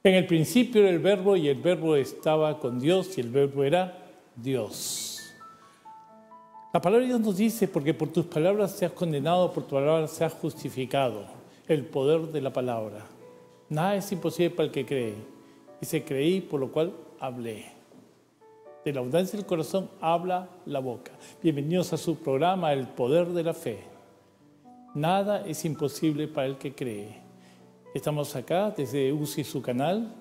En el principio era el Verbo y el Verbo estaba con Dios y el Verbo era Dios. La palabra de Dios nos dice, porque por tus palabras seas condenado, por tu palabra seas justificado. El poder de la palabra. Nada es imposible para el que cree. Dice, creí, por lo cual hablé. De la abundancia del corazón habla la boca. Bienvenidos a su programa, El Poder de la Fe. Nada es imposible para el que cree. Estamos acá desde UCI, su canal.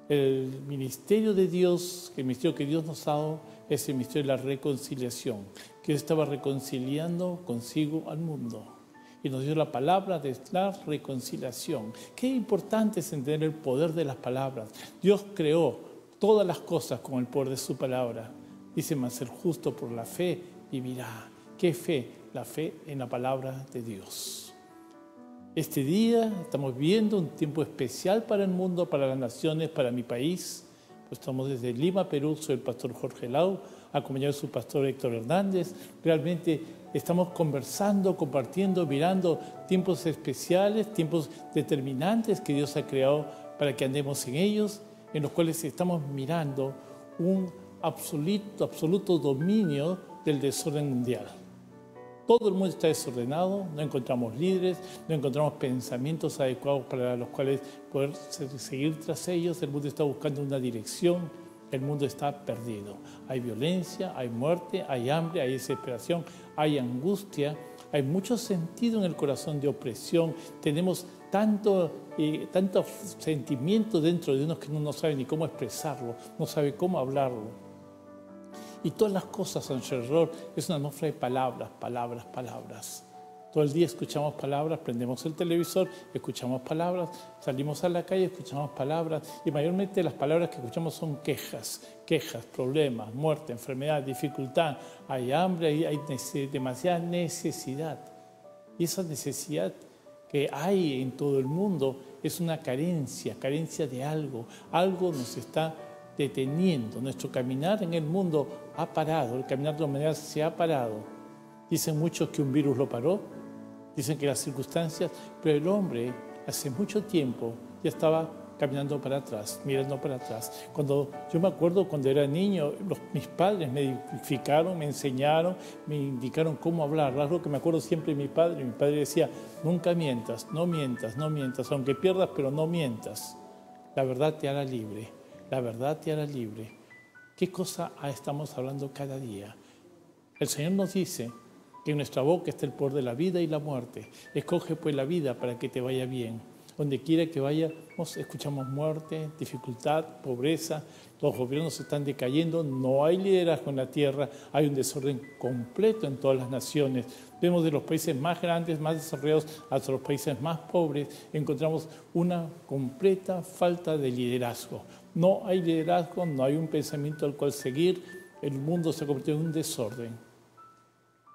El ministerio de Dios, el ministerio que Dios nos ha dado, es el ministerio de la reconciliación. Que Dios estaba reconciliando consigo al mundo. Y nos dio la palabra de la reconciliación. Qué importante es entender el poder de las palabras. Dios creó todas las cosas con el poder de su palabra. Dice, mas el justo por la fe vivirá. ¿Qué fe? La fe en la palabra de Dios. Este día estamos viviendo un tiempo especial para el mundo, para las naciones, para mi país. Pues estamos desde Lima, Perú, soy el pastor Jorge Lau, acompañado de su pastor Héctor Hernández. Realmente estamos conversando, compartiendo, mirando tiempos especiales, tiempos determinantes que Dios ha creado para que andemos en ellos, en los cuales estamos mirando un absoluto dominio del desorden mundial. Todo el mundo está desordenado, no encontramos líderes, no encontramos pensamientos adecuados para los cuales poder seguir tras ellos. El mundo está buscando una dirección, el mundo está perdido. Hay violencia, hay muerte, hay hambre, hay desesperación, hay angustia, hay mucho sentido en el corazón de opresión. Tenemos tanto sentimiento dentro de uno que uno no sabe ni cómo expresarlo, no sabe cómo hablarlo. Y todas las cosas a nuestro alrededor es una atmósfera de palabras, palabras, palabras. Todo el día escuchamos palabras, prendemos el televisor, escuchamos palabras, salimos a la calle, escuchamos palabras. Y mayormente las palabras que escuchamos son quejas, problemas, muerte, enfermedad, dificultad. Hay hambre, hay demasiada necesidad. Y esa necesidad que hay en todo el mundo es una carencia de algo. Algo nos está deteniendo. Nuestro caminar en el mundo ha parado, el caminar de la humanidad se ha parado. Dicen muchos que un virus lo paró, dicen que las circunstancias, pero el hombre hace mucho tiempo ya estaba caminando para atrás, mirando para atrás. Yo me acuerdo cuando era niño, mis padres me edificaron, me enseñaron, me indicaron cómo hablar. Algo que me acuerdo siempre de mi padre decía, nunca mientas, no mientas, no mientas, aunque pierdas, pero no mientas. La verdad te hará libre. La verdad te hará libre. ¿Qué cosa estamos hablando cada día? El Señor nos dice que en nuestra boca está el poder de la vida y la muerte. Escoge pues la vida para que te vaya bien. Donde quiera que vayamos, escuchamos muerte, dificultad, pobreza. Los gobiernos están decayendo, no hay liderazgo en la tierra, hay un desorden completo en todas las naciones. Vemos de los países más grandes, más desarrollados, hasta los países más pobres, encontramos una completa falta de liderazgo. No hay liderazgo, no hay un pensamiento al cual seguir, el mundo se ha convertido en un desorden.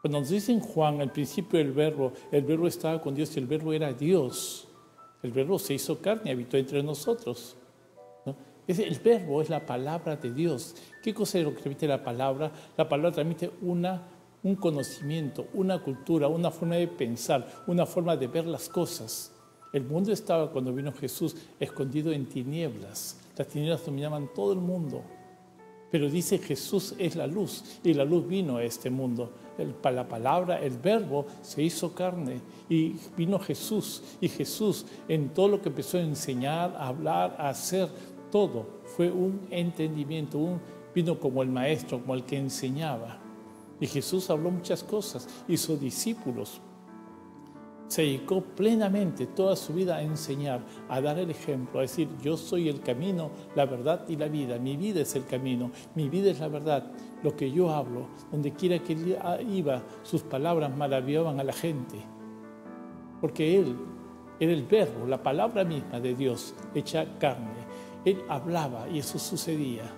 Cuando nos dicen Juan, al principio el verbo estaba con Dios y el verbo era Dios. El verbo se hizo carne y habitó entre nosotros, ¿no? El verbo es la palabra de Dios. ¿Qué cosa es lo que transmite la palabra? La palabra transmite un conocimiento, una cultura, una forma de pensar, una forma de ver las cosas. El mundo estaba, cuando vino Jesús, escondido en tinieblas. Las tinieblas dominaban todo el mundo. Pero dice Jesús es la luz y la luz vino a este mundo. La palabra, el verbo se hizo carne y vino Jesús. Y Jesús en todo lo que empezó a enseñar, a hablar, a hacer, todo fue un entendimiento. Vino como el maestro, como el que enseñaba. Y Jesús habló muchas cosas, hizo discípulos. Se dedicó plenamente toda su vida a enseñar, a dar el ejemplo, a decir, yo soy el camino, la verdad y la vida. Mi vida es el camino, mi vida es la verdad. Lo que yo hablo, donde quiera que él iba, sus palabras maravillaban a la gente. Porque él era el verbo, la palabra misma de Dios, hecha carne. Él hablaba y eso sucedía.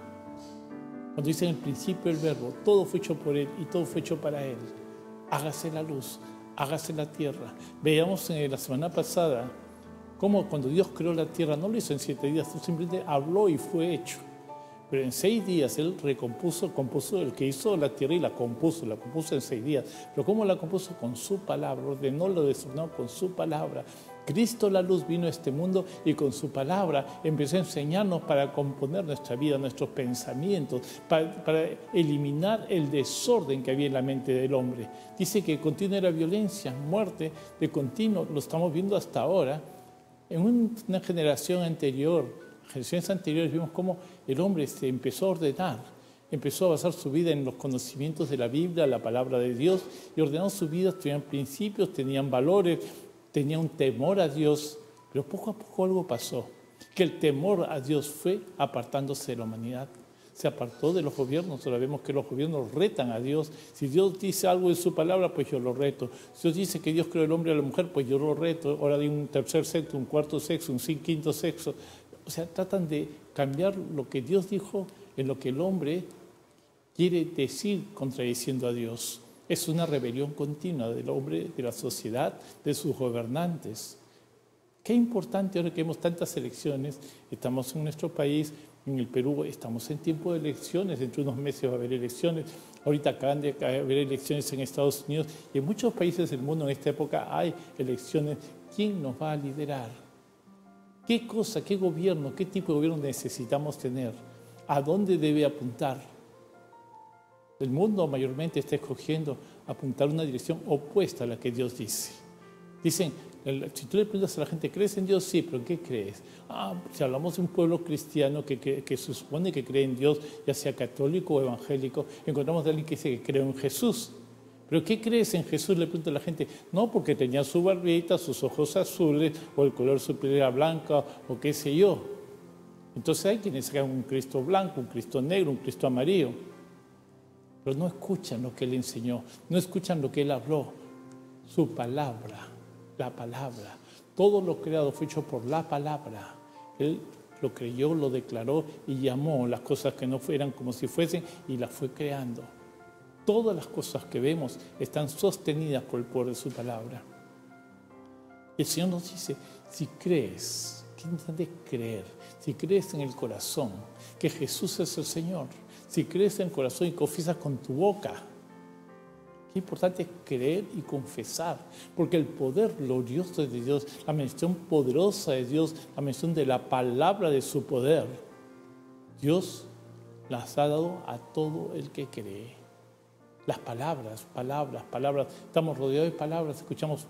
Cuando dice en el principio el verbo, todo fue hecho por él y todo fue hecho para él. Hágase la luz. Hágase la tierra. Veíamos la semana pasada cómo cuando Dios creó la tierra no lo hizo en 7 días, simplemente habló y fue hecho. Pero en 6 días Él compuso el que hizo la tierra y la compuso en 6 días. Pero ¿cómo la compuso? Con su palabra, ordenó, lo desordenó con su palabra. Cristo la luz vino a este mundo y con su palabra empezó a enseñarnos para componer nuestra vida, nuestros pensamientos, para eliminar el desorden que había en la mente del hombre. Dice que continua era violencia, muerte, de continuo, lo estamos viendo hasta ahora. En una generaciones anteriores vimos cómo el hombre se empezó a ordenar, empezó a basar su vida en los conocimientos de la Biblia, la palabra de Dios, y ordenando su vida, tenían principios, tenían valores, tenían un temor a Dios, pero poco a poco algo pasó, que el temor a Dios fue apartándose de la humanidad. Se apartó de los gobiernos. Ahora vemos que los gobiernos retan a Dios. Si Dios dice algo en su palabra, pues yo lo reto. Si Dios dice que Dios creó el hombre y a la mujer, pues yo lo reto. Ahora hay un tercer sexo, un cuarto sexo, un quinto sexo. O sea, tratan de cambiar lo que Dios dijo en lo que el hombre quiere decir contradiciendo a Dios. Es una rebelión continua del hombre, de la sociedad, de sus gobernantes. Qué importante ahora que vemos tantas elecciones. Estamos en nuestro país, en el Perú, estamos en tiempo de elecciones. Dentro de unos meses va a haber elecciones. Ahorita acaban de haber elecciones en Estados Unidos y en muchos países del mundo en esta época hay elecciones. ¿Quién nos va a liderar? ¿Qué cosa, qué gobierno, qué tipo de gobierno necesitamos tener? ¿A dónde debe apuntar? El mundo mayormente está escogiendo apuntar una dirección opuesta a la que Dios dice. Dicen, si tú le preguntas a la gente, ¿crees en Dios? Sí, pero ¿en qué crees? Si hablamos de un pueblo cristiano que se supone que cree en Dios, ya sea católico o evangélico, encontramos a alguien que dice que cree en Jesús. ¿Pero qué crees en Jesús? Le pregunta a la gente. No, porque tenía su barbita, sus ojos azules, o el color de su piel era blanca, o qué sé yo. Entonces hay quienes sacan un Cristo blanco, un Cristo negro, un Cristo amarillo. Pero no escuchan lo que Él enseñó, no escuchan lo que Él habló. Su palabra, la palabra. Todo lo creado fue hecho por la palabra. Él lo creyó, lo declaró y llamó las cosas que no fueran como si fuesen y las fue creando. Todas las cosas que vemos están sostenidas por el poder de su palabra. Y el Señor nos dice, si crees, qué importante es creer, si crees en el corazón que Jesús es el Señor, si crees en el corazón y confiesas con tu boca, qué importante es creer y confesar, porque el poder glorioso de Dios, la mención poderosa de Dios, la mención de la palabra de su poder, Dios las ha dado a todo el que cree. Las palabras. Estamos rodeados de palabras. Escuchamos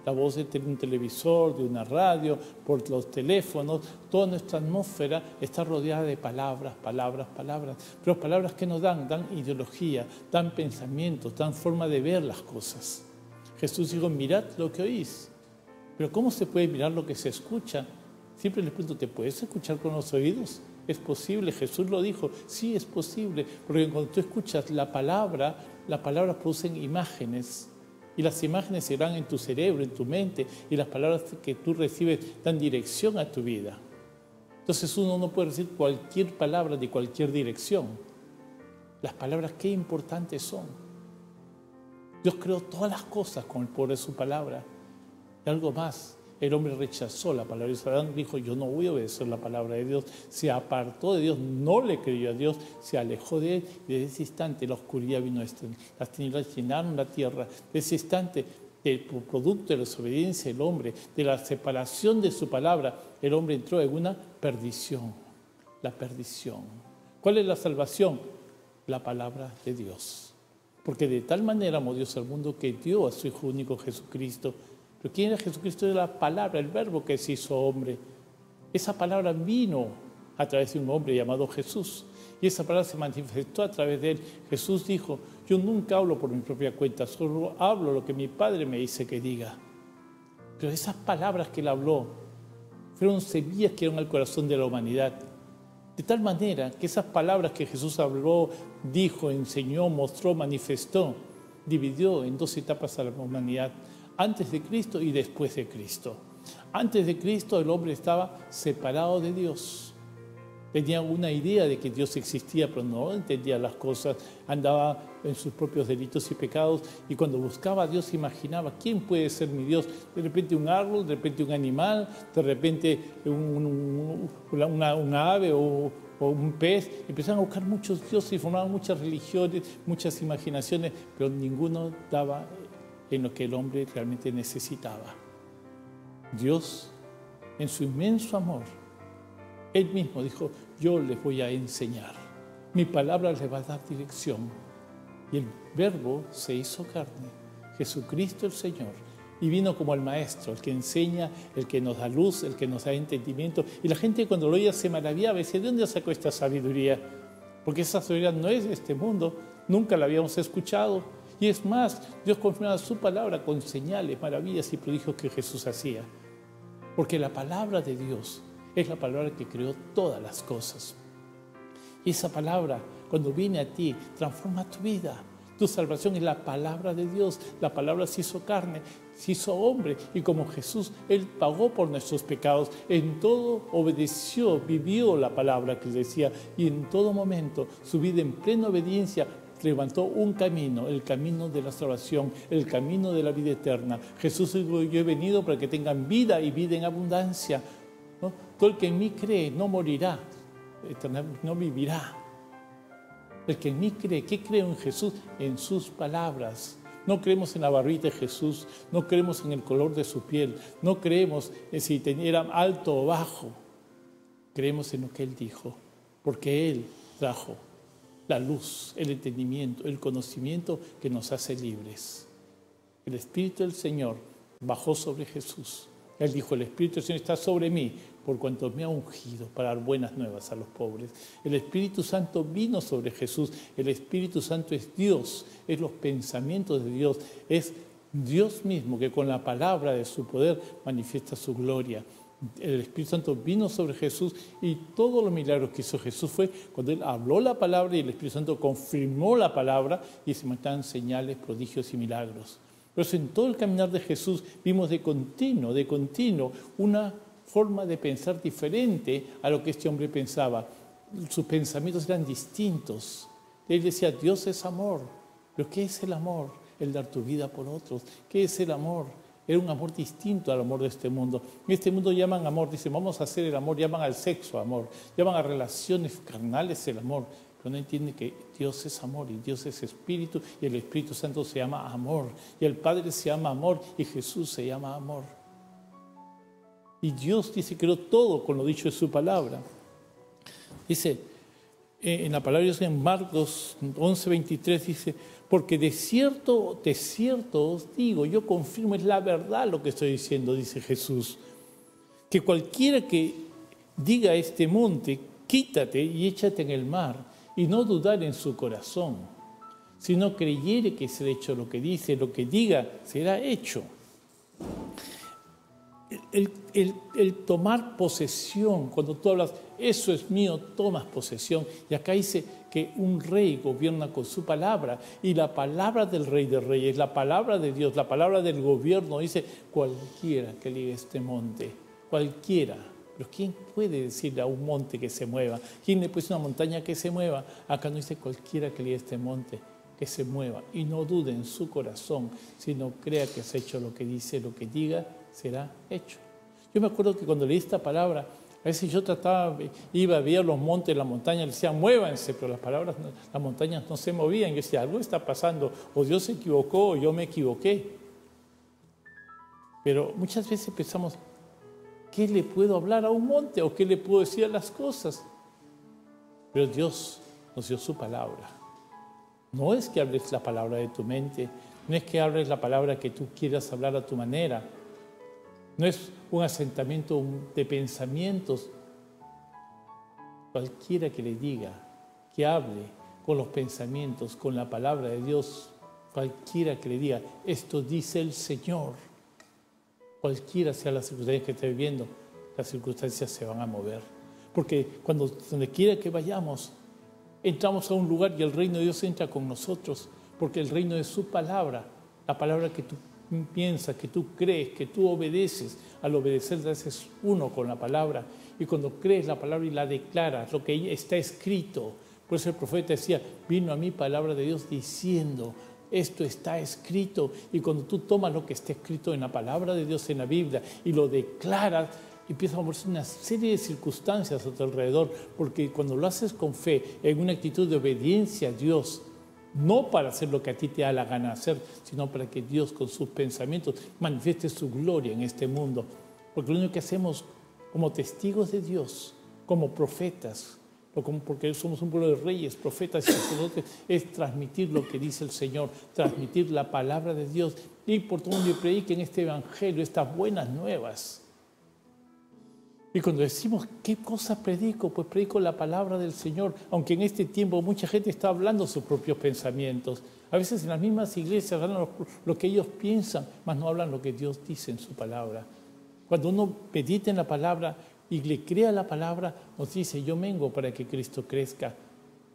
la voz de un televisor, de una radio, por los teléfonos. Toda nuestra atmósfera está rodeada de palabras. Pero palabras que nos dan ideología, dan pensamientos, dan forma de ver las cosas. Jesús dijo, mirad lo que oís. Pero ¿cómo se puede mirar lo que se escucha? Siempre les pregunto, ¿te puedes escuchar con los oídos? ¿Es posible? Jesús lo dijo, sí es posible, porque cuando tú escuchas las palabras producen imágenes, y las imágenes se van en tu cerebro, en tu mente, y las palabras que tú recibes dan dirección a tu vida. Entonces uno no puede decir cualquier palabra de cualquier dirección. Las palabras, qué importantes son. Dios creó todas las cosas con el poder de su palabra. Y algo más. El hombre rechazó la palabra de Dios. Adán dijo, yo no voy a obedecer la palabra de Dios. Se apartó de Dios, no le creyó a Dios, se alejó de Él. Y desde ese instante la oscuridad vino a las tinieblas llenaron la tierra. Desde ese instante, el producto de la desobediencia del hombre, de la separación de su palabra, el hombre entró en una perdición. La perdición. ¿Cuál es la salvación? La palabra de Dios. Porque de tal manera amó Dios al mundo que dio a su Hijo único Jesucristo. Pero ¿quién era Jesucristo? Era la palabra, el verbo que se hizo hombre. Esa palabra vino a través de un hombre llamado Jesús. Y esa palabra se manifestó a través de él. Jesús dijo, yo nunca hablo por mi propia cuenta, solo hablo lo que mi Padre me dice que diga. Pero esas palabras que él habló fueron semillas que dieron al corazón de la humanidad. De tal manera que esas palabras que Jesús habló, dijo, enseñó, mostró, manifestó, dividió en 2 etapas a la humanidad. Antes de Cristo y después de Cristo. Antes de Cristo el hombre estaba separado de Dios. Tenía una idea de que Dios existía, pero no entendía las cosas, andaba en sus propios delitos y pecados, y cuando buscaba a Dios imaginaba, ¿quién puede ser mi Dios? De repente un árbol, de repente un animal, de repente una ave o un pez. Empezaron a buscar muchos dioses y formaban muchas religiones, muchas imaginaciones, pero ninguno daba en lo que el hombre realmente necesitaba. Dios, en su inmenso amor, Él mismo dijo, yo les voy a enseñar. Mi palabra les va a dar dirección. Y el Verbo se hizo carne, Jesucristo el Señor, y vino como el Maestro, el que enseña, el que nos da luz, el que nos da entendimiento. Y la gente cuando lo oía se maravillaba, decía, ¿de dónde sacó esta sabiduría? Porque esa sabiduría no es de este mundo, nunca la habíamos escuchado. Y es más, Dios confirmaba su palabra con señales, maravillas y prodigios que Jesús hacía. Porque la palabra de Dios es la palabra que creó todas las cosas. Y esa palabra, cuando viene a ti, transforma tu vida. Tu salvación es la palabra de Dios. La palabra se hizo carne, se hizo hombre. Y como Jesús, Él pagó por nuestros pecados. En todo obedeció, vivió la palabra que Él decía. Y en todo momento, su vida en plena obediencia, levantó un camino, el camino de la salvación, el camino de la vida eterna. Jesús dijo, yo he venido para que tengan vida y vida en abundancia. ¿No? Todo el que en mí cree no morirá, no vivirá. El que en mí cree, ¿qué creo en Jesús? En sus palabras. No creemos en la barbita de Jesús, no creemos en el color de su piel, no creemos en si era alto o bajo. Creemos en lo que Él dijo, porque Él trajo la luz, el entendimiento, el conocimiento que nos hace libres. El Espíritu del Señor bajó sobre Jesús. Él dijo, el Espíritu del Señor está sobre mí, por cuanto me ha ungido para dar buenas nuevas a los pobres. El Espíritu Santo vino sobre Jesús. El Espíritu Santo es Dios, es los pensamientos de Dios, es Dios mismo que con la palabra de su poder manifiesta su gloria. El Espíritu Santo vino sobre Jesús y todos los milagros que hizo Jesús fue cuando Él habló la palabra y el Espíritu Santo confirmó la palabra y se mandaban señales, prodigios y milagros. Por eso en todo el caminar de Jesús vimos de continuo una forma de pensar diferente a lo que este hombre pensaba. Sus pensamientos eran distintos. Él decía, Dios es amor. ¿Pero qué es el amor? El dar tu vida por otros. ¿Qué es el amor? Era un amor distinto al amor de este mundo. En este mundo llaman amor, dicen, vamos a hacer el amor, llaman al sexo amor, llaman a relaciones carnales el amor. Pero no entienden que Dios es amor y Dios es Espíritu y el Espíritu Santo se llama amor. Y el Padre se llama amor y Jesús se llama amor. Y Dios dice, creó todo con lo dicho de su palabra. Dice, en la palabra de Dios en Marcos 11:23 dice, porque de cierto os digo, yo confirmo, es la verdad lo que estoy diciendo, dice Jesús, que cualquiera que diga a este monte, quítate y échate en el mar, y no dudar en su corazón, sino creyere que será hecho lo que dice, lo que diga será hecho. El tomar posesión, cuando tú hablas, eso es mío, tomas posesión. Y acá dice que un rey gobierna con su palabra, y la palabra del Rey de Reyes, la palabra de Dios, la palabra del gobierno, dice cualquiera que ligue este monte, cualquiera. Pero ¿quién puede decirle a un monte que se mueva? ¿Quién le puede decir a una montaña que se mueva? Acá no dice cualquiera que ligue este monte, que se mueva, y no dude en su corazón, sino crea que es hecho lo que dice, lo que diga, será hecho. Yo me acuerdo que cuando leí esta palabra, a veces yo iba a ver los montes, las montañas, decían, muévanse, pero las montañas no se movían. Yo decía, algo está pasando, o Dios se equivocó, o yo me equivoqué. Pero muchas veces pensamos, ¿qué le puedo hablar a un monte? ¿O qué le puedo decir a las cosas? Pero Dios nos dio su palabra. No es que hables la palabra de tu mente, no es que hables la palabra que tú quieras hablar a tu manera, no es un asentamiento de pensamientos. Cualquiera que le diga, que hable con los pensamientos, con la palabra de Dios, cualquiera que le diga, esto dice el Señor, cualquiera sea la circunstancia que esté viviendo, las circunstancias se van a mover. Porque donde quiera que vayamos, entramos a un lugar y el reino de Dios entra con nosotros, porque el reino es su palabra, la palabra que tú piensas, que tú crees, que tú obedeces. Al obedecer te haces uno con la palabra. Y cuando crees la palabra y la declaras, lo que está escrito. Por eso el profeta decía, vino a mí palabra de Dios diciendo, esto está escrito. Y cuando tú tomas lo que está escrito en la palabra de Dios en la Biblia y lo declaras, empieza a moverse una serie de circunstancias a tu alrededor, porque cuando lo haces con fe, en una actitud de obediencia a Dios, no para hacer lo que a ti te da la gana hacer, sino para que Dios con sus pensamientos manifieste su gloria en este mundo. Porque lo único que hacemos como testigos de Dios, como profetas, porque somos un pueblo de reyes, profetas y sacerdotes, es transmitir lo que dice el Señor, transmitir la palabra de Dios, y por todo mundo prediquen este evangelio, estas buenas nuevas. Y cuando decimos, ¿qué cosa predico? Pues predico la palabra del Señor, aunque en este tiempo mucha gente está hablando sus propios pensamientos. A veces en las mismas iglesias hablan lo que ellos piensan, mas no hablan lo que Dios dice en su palabra. Cuando uno medita en la palabra y le crea la palabra, nos dice, yo vengo para que Cristo crezca.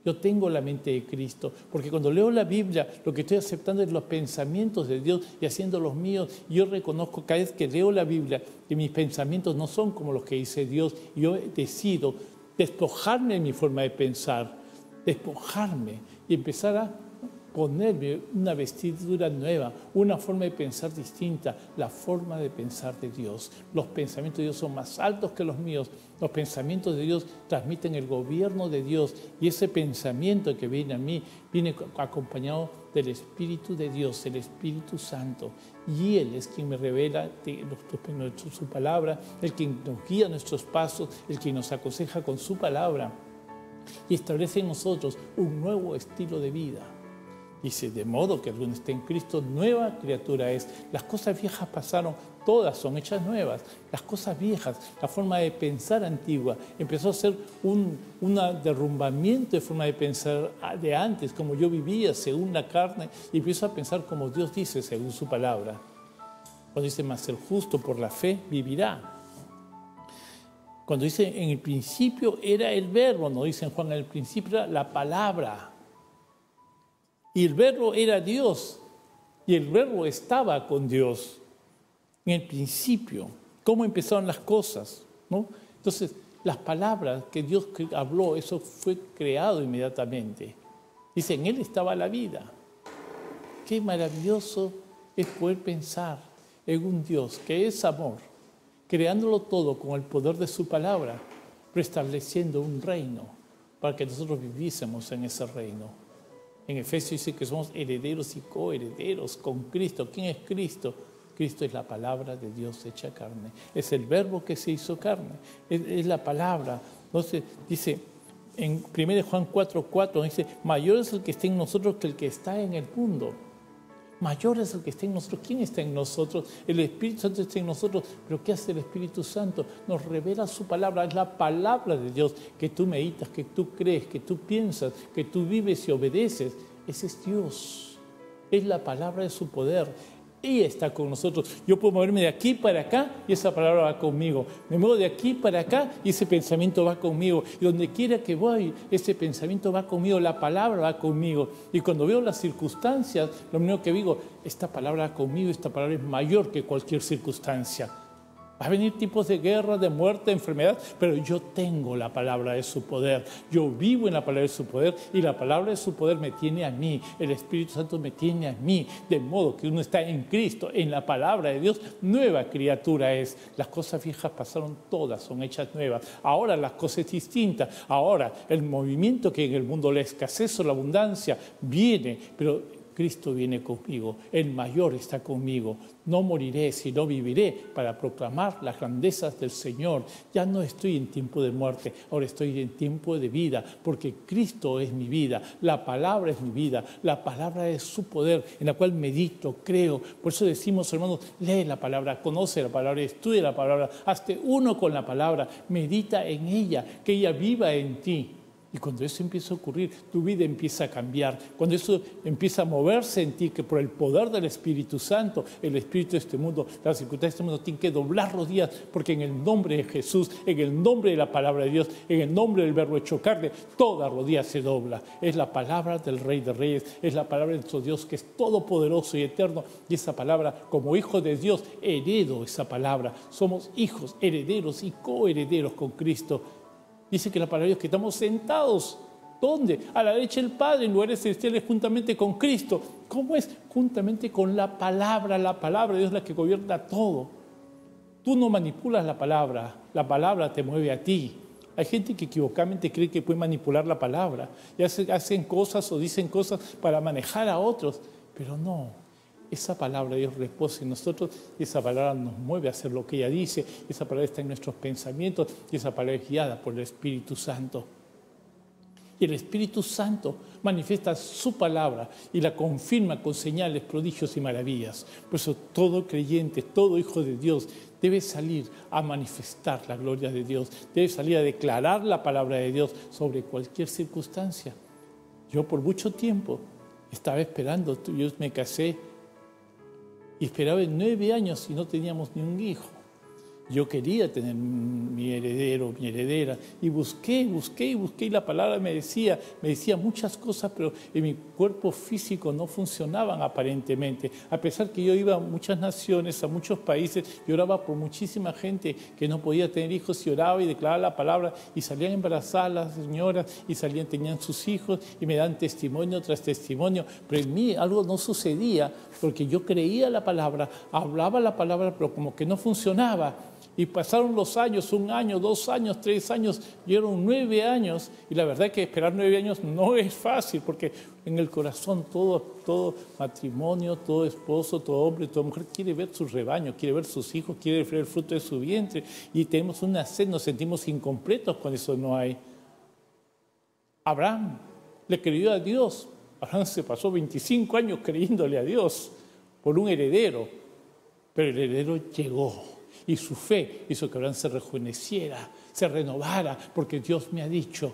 Yo tengo la mente de Cristo, porque cuando leo la Biblia, lo que estoy aceptando es los pensamientos de Dios y haciendo los míos. Yo reconozco cada vez que leo la Biblia que mis pensamientos no son como los que dice Dios. Yo decido despojarme de mi forma de pensar, despojarme y empezar a ponerme una vestidura nueva, una forma de pensar distinta, la forma de pensar de Dios. Los pensamientos de Dios son más altos que los míos. Los pensamientos de Dios transmiten el gobierno de Dios, y ese pensamiento que viene a mí viene acompañado del Espíritu de Dios, el Espíritu Santo. Y Él es quien me revela su palabra, el quien nos guía nuestros pasos, el quien nos aconseja con su palabra y establece en nosotros un nuevo estilo de vida. Dice, de modo que alguno esté en Cristo, nueva criatura es. Las cosas viejas pasaron, todas son hechas nuevas. Las cosas viejas, la forma de pensar antigua, empezó a ser un derrumbamiento de forma de pensar de antes, como yo vivía según la carne, y empiezo a pensar como Dios dice según su palabra. Cuando dice, mas el justo por la fe vivirá. Cuando dice, en el principio era el verbo, no dice en Juan, en el principio era la palabra. Y el verbo era Dios, y el verbo estaba con Dios. En el principio, ¿cómo empezaron las cosas? ¿No? Entonces, las palabras que Dios habló, eso fue creado inmediatamente. Dice, en Él estaba la vida. Qué maravilloso es poder pensar en un Dios que es amor, creándolo todo con el poder de su palabra, preestableciendo un reino para que nosotros viviésemos en ese reino. En Efesios dice que somos herederos y coherederos con Cristo. ¿Quién es Cristo? Cristo es la palabra de Dios hecha carne. Es el verbo que se hizo carne. Es la palabra. Entonces dice en 1 Juan 4:4, dice, mayor es el que está en nosotros que el que está en el mundo. Mayor es el que está en nosotros. ¿Quién está en nosotros? El Espíritu Santo está en nosotros. ¿Pero qué hace el Espíritu Santo? Nos revela su palabra. Es la palabra de Dios que tú meditas, que tú crees, que tú piensas, que tú vives y obedeces. Ese es Dios. Es la palabra de su poder. Ella está con nosotros. Yo puedo moverme de aquí para acá y esa palabra va conmigo. Me muevo de aquí para acá y ese pensamiento va conmigo. Y donde quiera que voy, ese pensamiento va conmigo, la palabra va conmigo. Y cuando veo las circunstancias, lo único que digo, esta palabra va conmigo, esta palabra es mayor que cualquier circunstancia. Va a venir tipos de guerra, de muerte, de enfermedad, pero yo tengo la palabra de su poder. Yo vivo en la palabra de su poder y la palabra de su poder me tiene a mí. El Espíritu Santo me tiene a mí. De modo que uno está en Cristo, en la palabra de Dios, nueva criatura es. Las cosas viejas pasaron todas, son hechas nuevas. Ahora las cosas distintas. Ahora el movimiento que en el mundo la escasez o la abundancia viene, pero Cristo viene conmigo, el mayor está conmigo. No moriré, sino viviré para proclamar las grandezas del Señor. Ya no estoy en tiempo de muerte, ahora estoy en tiempo de vida, porque Cristo es mi vida, la palabra es mi vida, la palabra es su poder, en la cual medito, creo. Por eso decimos, hermanos, lee la palabra, conoce la palabra, estudia la palabra, hazte uno con la palabra, medita en ella, que ella viva en ti. Y cuando eso empieza a ocurrir, tu vida empieza a cambiar. Cuando eso empieza a moverse en ti, que por el poder del Espíritu Santo, el Espíritu de este mundo, las circunstancias de este mundo tienen que doblar rodillas, porque en el nombre de Jesús, en el nombre de la palabra de Dios, en el nombre del Verbo hecho carne, toda rodilla se dobla. Es la palabra del Rey de Reyes, es la palabra de nuestro Dios, que es todopoderoso y eterno. Y esa palabra, como hijo de Dios, heredo esa palabra. Somos hijos, herederos y coherederos con Cristo. Dice que la palabra de Dios, que estamos sentados, ¿dónde? A la derecha del Padre, en lugares celestiales, juntamente con Cristo. ¿Cómo es? Juntamente con la palabra de Dios, la que gobierna todo. Tú no manipulas la palabra te mueve a ti. Hay gente que equivocadamente cree que puede manipular la palabra y hacen cosas o dicen cosas para manejar a otros, pero no. Esa palabra de Dios reposa en nosotros y esa palabra nos mueve a hacer lo que ella dice. Esa palabra está en nuestros pensamientos y esa palabra es guiada por el Espíritu Santo. Y el Espíritu Santo manifiesta su palabra y la confirma con señales, prodigios y maravillas. Por eso todo creyente, todo hijo de Dios debe salir a manifestar la gloria de Dios. Debe salir a declarar la palabra de Dios sobre cualquier circunstancia. Yo por mucho tiempo estaba esperando, yo me casé y esperaba 9 años y no teníamos ni un hijo. Yo quería tener mi heredero, mi heredera, y busqué, y la palabra me decía muchas cosas, pero en mi cuerpo físico no funcionaban aparentemente. A pesar que yo iba a muchas naciones, a muchos países, y oraba por muchísima gente que no podía tener hijos, y oraba y declaraba la palabra, y salían embarazadas las señoras, y tenían sus hijos, y me dan testimonio tras testimonio, pero en mí algo no sucedía, porque yo creía la palabra, hablaba la palabra, pero como que no funcionaba. Y pasaron los años, 1 año, 2 años, 3 años, llegaron 9 años. Y la verdad es que esperar 9 años no es fácil, porque en el corazón todo matrimonio, todo esposo, todo hombre, toda mujer quiere ver su rebaño, quiere ver sus hijos, quiere ver el fruto de su vientre. Y tenemos una sed, nos sentimos incompletos cuando eso no hay. Abraham le creyó a Dios. Abraham se pasó 25 años creyéndole a Dios por un heredero, pero el heredero llegó. Y su fe hizo que Abraham se rejuveneciera, se renovara, porque Dios me ha dicho,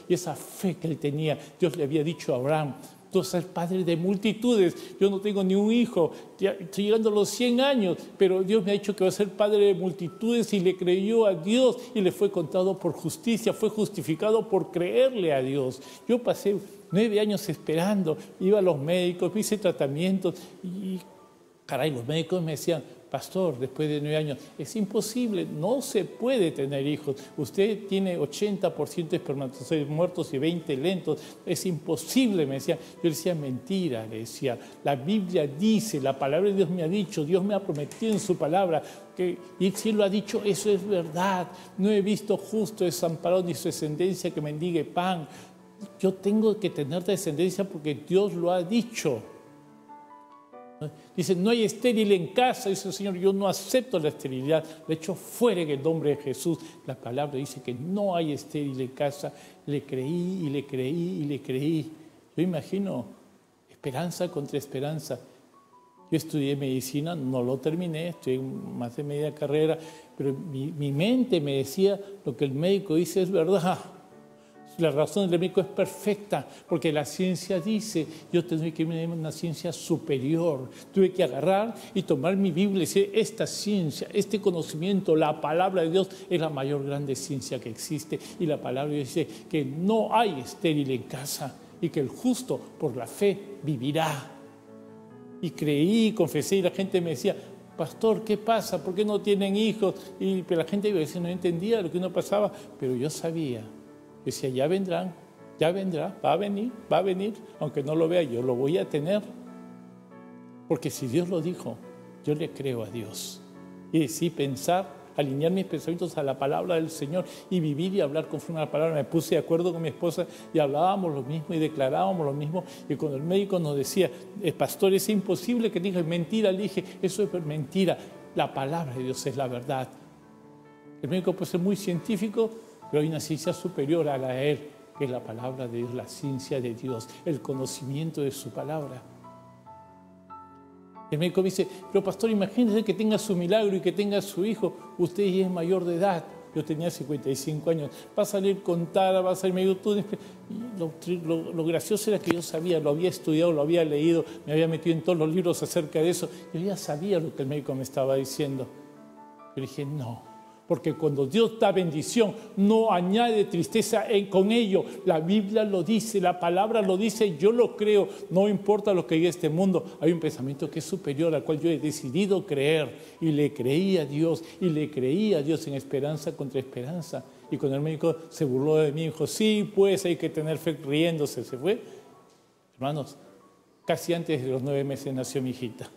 y esa fe que él tenía, Dios le había dicho a Abraham, tú vas a ser padre de multitudes, yo no tengo ni un hijo, estoy llegando a los 100 años, pero Dios me ha dicho que va a ser padre de multitudes, y le creyó a Dios, y le fue contado por justicia, fue justificado por creerle a Dios. Yo pasé 9 años esperando, iba a los médicos, me hice tratamientos, y caray, los médicos me decían, pastor, después de 9 años, es imposible, no se puede tener hijos. Usted tiene 80% de espermatozoides muertos y 20 lentos, es imposible, me decía. Yo le decía, mentira, le decía. La Biblia dice, la palabra de Dios me ha dicho, Dios me ha prometido en su palabra, y si Él lo ha dicho, eso es verdad. No he visto justo desamparado ni su descendencia que mendigue pan. Yo tengo que tener descendencia porque Dios lo ha dicho. Dice, no hay estéril en casa. Dice el Señor, yo no acepto la esterilidad, la echo fuera en el nombre de Jesús. La palabra dice que no hay estéril en casa. Le creí y le creí y le creí. Yo imagino esperanza contra esperanza. Yo estudié medicina, no lo terminé, estudié más de media carrera, pero mi mente me decía, lo que el médico dice es verdad. La razón del médico es perfecta, porque la ciencia dice, yo tuve que ir a una ciencia superior, tuve que agarrar y tomar mi Biblia y decir, esta ciencia, este conocimiento, la palabra de Dios es la mayor grande ciencia que existe, y la palabra dice que no hay estéril en casa y que el justo por la fe vivirá. Y creí, confesé, y la gente me decía, pastor, ¿qué pasa? ¿Por qué no tienen hijos? Pero la gente iba a decir, no entendía lo que uno pasaba, pero yo sabía. Decía, ya vendrá, va a venir, aunque no lo vea, yo lo voy a tener. Porque si Dios lo dijo, yo le creo a Dios. Y decidí pensar, alinear mis pensamientos a la palabra del Señor y vivir y hablar conforme a la palabra. Me puse de acuerdo con mi esposa y hablábamos lo mismo y declarábamos lo mismo. Y cuando el médico nos decía, pastor, es imposible, que dije, mentira, le dije, eso es mentira. La palabra de Dios es la verdad. El médico puede ser muy científico, pero hay una ciencia superior a la de él, que es la palabra de Dios, la ciencia de Dios, el conocimiento de su palabra. El médico me dice, pero pastor, imagínese que tenga su milagro y que tenga su hijo, usted ya es mayor de edad. yo tenía 55 años, va a salir con Tara, va a salir medio tú. Lo gracioso era que yo sabía, lo había estudiado, lo había leído, me había metido en todos los libros acerca de eso. Yo ya sabía lo que el médico me estaba diciendo. Yo dije, no. Porque cuando Dios da bendición, no añade tristeza con ello. La Biblia lo dice, la palabra lo dice, yo lo creo. No importa lo que diga este mundo, hay un pensamiento que es superior al cual yo he decidido creer. Y le creí a Dios, y le creí a Dios en esperanza contra esperanza. Y cuando el médico se burló de mí, dijo, sí, pues hay que tener fe, riéndose, se fue. Hermanos, casi antes de los 9 meses nació mi hijita.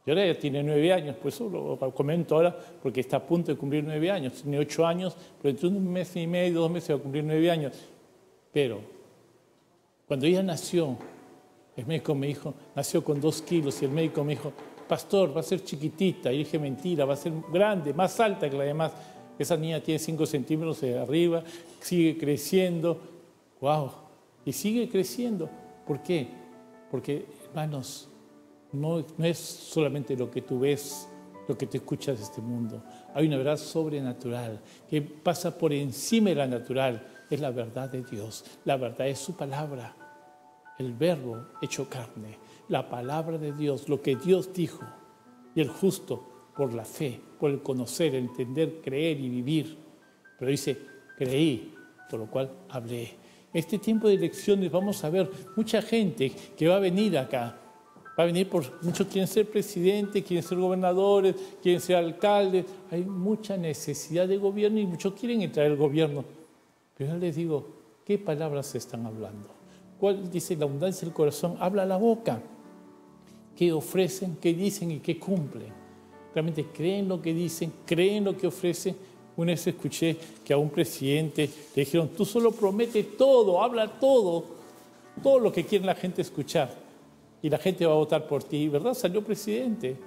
Y ahora ya tiene 9 años, pues eso lo comento ahora porque está a punto de cumplir 9 años. Tiene 8 años, pero entre 1 mes y medio, 2 meses va a cumplir 9 años. Pero cuando ella nació, el médico me dijo, nació con 2 kilos y el médico me dijo, pastor, va a ser chiquitita. Y dije, mentira, va a ser grande, más alta que la demás. Esa niña tiene 5 centímetros de arriba, sigue creciendo. ¡Wow! Y sigue creciendo. ¿Por qué? Porque, hermanos, no es solamente lo que tú ves, lo que te escuchas de este mundo. Hay una verdad sobrenatural que pasa por encima de la natural. Es la verdad de Dios. La verdad es su palabra. El verbo hecho carne. La palabra de Dios, lo que Dios dijo. Y el justo por la fe, por el conocer, entender, creer y vivir. Pero dice, creí, por lo cual hablé. Este tiempo de elecciones vamos a ver mucha gente que va a venir acá. Va a venir muchos quieren ser presidentes, quieren ser gobernadores, quieren ser alcaldes. Hay mucha necesidad de gobierno y muchos quieren entrar al gobierno. Pero yo les digo, ¿qué palabras se están hablando? ¿Cuál dice la abundancia del corazón? Habla la boca. ¿Qué ofrecen, qué dicen y qué cumplen? ¿Realmente creen lo que dicen, creen lo que ofrecen? Una vez escuché que a un presidente le dijeron, tú solo prometes todo, habla todo lo que quiere la gente escuchar. Y la gente va a votar por ti, ¿verdad? Salió presidente.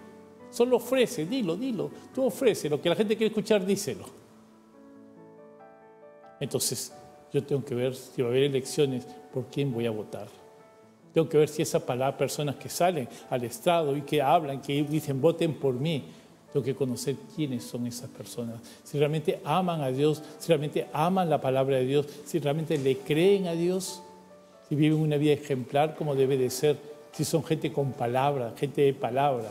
Solo ofrece, dilo. Tú ofrece, lo que la gente quiere escuchar, díselo. Entonces, yo tengo que ver si va a haber elecciones, por quién voy a votar. Tengo que ver si esas personas que salen al estrado y que hablan, que dicen, voten por mí. Tengo que conocer quiénes son esas personas. Si realmente aman a Dios, si realmente aman la palabra de Dios, si realmente le creen a Dios, si viven una vida ejemplar como debe de ser. Si son gente con palabra, gente de palabra,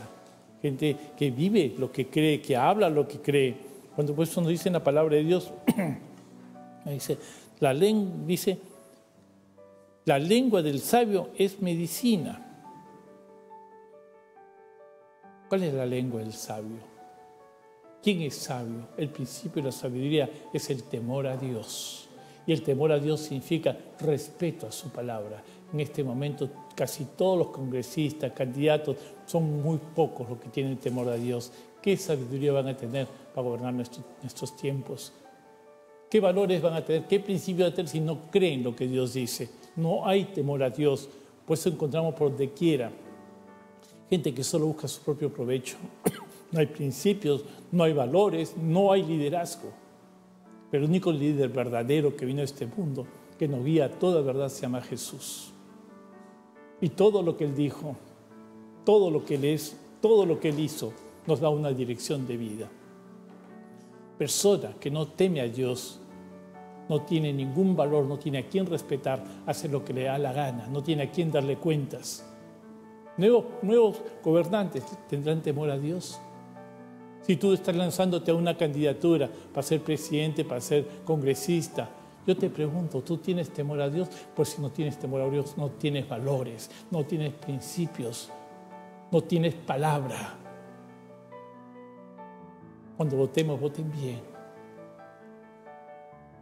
gente que vive lo que cree, que habla lo que cree. Cuando pues nos dice la palabra de Dios, dice, la lengua del sabio es medicina. ¿Cuál es la lengua del sabio? ¿Quién es sabio? El principio de la sabiduría es el temor a Dios. Y el temor a Dios significa respeto a su palabra. En este momento casi todos los congresistas, candidatos, son muy pocos los que tienen temor a Dios. ¿Qué sabiduría van a tener para gobernar nuestros tiempos? ¿Qué valores van a tener? ¿Qué principios van a tener si no creen lo que Dios dice? No hay temor a Dios. Por eso encontramos por donde quiera gente que solo busca su propio provecho. No hay principios, no hay valores, no hay liderazgo. Pero el único líder verdadero que vino a este mundo, que nos guía a toda verdad, se llama Jesús. Y todo lo que Él dijo, todo lo que Él es, todo lo que Él hizo, nos da una dirección de vida. Persona que no teme a Dios, no tiene ningún valor, no tiene a quién respetar, hace lo que le da la gana, no tiene a quién darle cuentas. Nuevos gobernantes tendrán temor a Dios. Si tú estás lanzándote a una candidatura para ser presidente, para ser congresista, yo te pregunto, ¿tú tienes temor a Dios? Pues si no tienes temor a Dios, no tienes valores, no tienes principios, no tienes palabra. Cuando votemos, voten bien.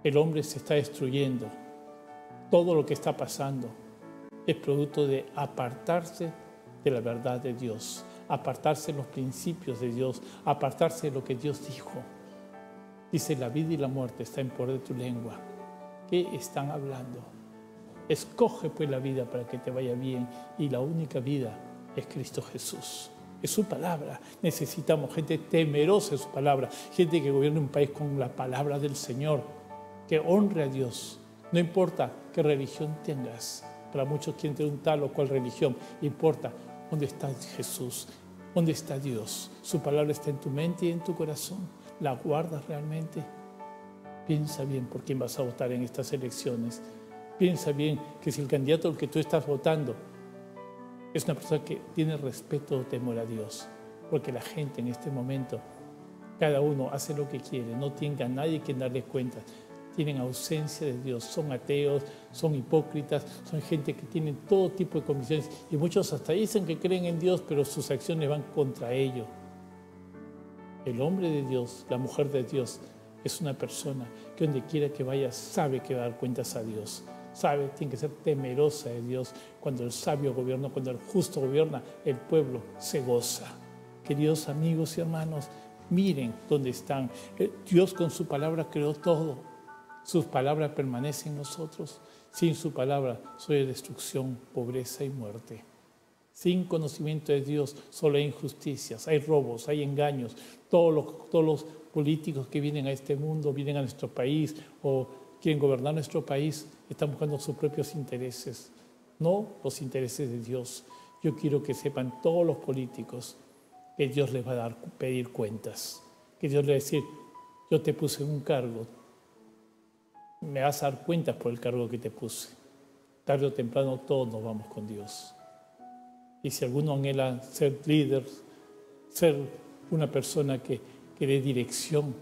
El hombre se está destruyendo. Todo lo que está pasando es producto de apartarse de la verdad de Dios, apartarse de los principios de Dios, apartarse de lo que Dios dijo. Dice, la vida y la muerte está en poder de tu lengua. ¿Qué están hablando? Escoge pues la vida para que te vaya bien, y la única vida es Cristo Jesús. Es su palabra. Necesitamos gente temerosa de su palabra, gente que gobierne un país con la palabra del Señor, que honre a Dios. No importa qué religión tengas. Para muchos quieren tener un tal o cual religión. Importa dónde está Jesús, dónde está Dios. Su palabra está en tu mente y en tu corazón. ¿La guardas realmente? Piensa bien por quién vas a votar en estas elecciones. Piensa bien que si el candidato al que tú estás votando es una persona que tiene respeto o temor a Dios, porque la gente en este momento, cada uno hace lo que quiere, no tiene a nadie quien darle cuentas, tienen ausencia de Dios, son ateos, son hipócritas, son gente que tiene todo tipo de convicciones y muchos hasta dicen que creen en Dios, pero sus acciones van contra ellos. El hombre de Dios, la mujer de Dios, es una persona que donde quiera que vaya sabe que va a dar cuentas a Dios. Sabe, tiene que ser temerosa de Dios. Cuando el sabio gobierna, cuando el justo gobierna, el pueblo se goza. Queridos amigos y hermanos, miren dónde están. Dios con su palabra creó todo. Sus palabras permanecen en nosotros. Sin su palabra soy destrucción, pobreza y muerte. Sin conocimiento de Dios solo hay injusticias, hay robos, hay engaños. Todos los políticos que vienen a este mundo, vienen a nuestro país o quieren gobernar nuestro país, están buscando sus propios intereses, no los intereses de Dios. Yo quiero que sepan todos los políticos que Dios les va a pedir cuentas, que Dios les va a decir, yo te puse en un cargo, me vas a dar cuentas por el cargo que te puse. Tarde o temprano todos nos vamos con Dios. Y si alguno anhela ser líder, ser una persona que dé dirección,